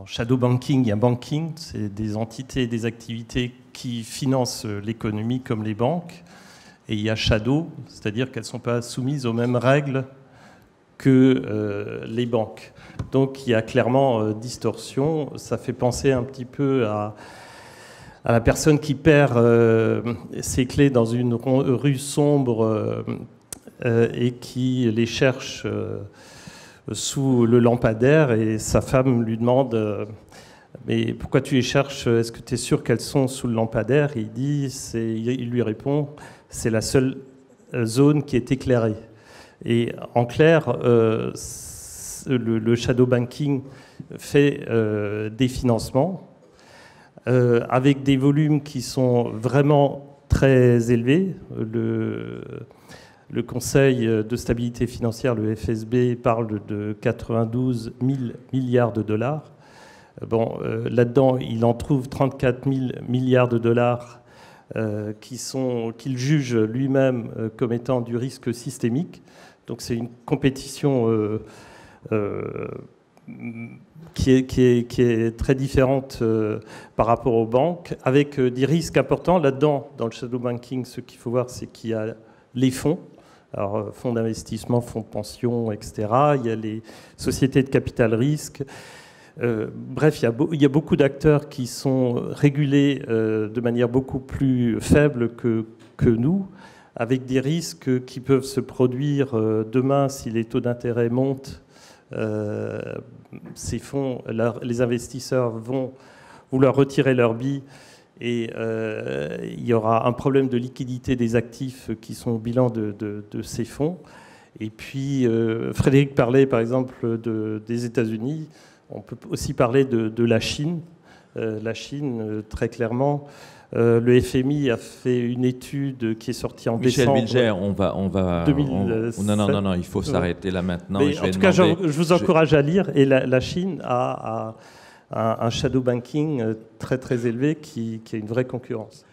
shadow banking, il y a banking, c'est des entités et des activités qui financent l'économie comme les banques. Et il y a shadow, c'est-à-dire qu'elles ne sont pas soumises aux mêmes règles que les banques. Donc il y a clairement distorsion. Ça fait penser un petit peu à la personne qui perd ses clés dans une rue sombre et qui les cherche sous le lampadaire, et sa femme lui demande mais pourquoi tu les cherches? Est-ce que tu es sûr qu'elles sont sous le lampadaire? Il lui répond, c'est la seule zone qui est éclairée. Et en clair, le shadow banking fait des financements avec des volumes qui sont vraiment très élevés. Le Conseil de stabilité financière, le FSB, parle de 92 000 milliards de dollars. Bon, là-dedans, il en trouve 34 000 milliards de dollars qu'il juge lui-même comme étant du risque systémique. Donc c'est une compétition qui est très différente par rapport aux banques, avec des risques importants. Là-dedans, dans le shadow banking, ce qu'il faut voir, c'est qu'il y a les fonds. Alors, fonds d'investissement, fonds de pension, etc. Il y a les sociétés de capital risque. Bref, il y a beaucoup d'acteurs qui sont régulés de manière beaucoup plus faible que nous, avec des risques qui peuvent se produire demain si les taux d'intérêt montent. Ces fonds, les investisseurs vont vouloir retirer leurs billes, et il y aura un problème de liquidité des actifs qui sont au bilan de ces fonds. Et puis, Frédéric parlait par exemple des États-Unis. On peut aussi parler de la Chine. La Chine, très clairement, le FMI a fait une étude qui est sortie en décembre. Michel Bilger, non, il faut s'arrêter là maintenant. Mais en tout cas, je vous encourage à lire. Et la Chine a un shadow banking très très élevé qui a une vraie concurrence.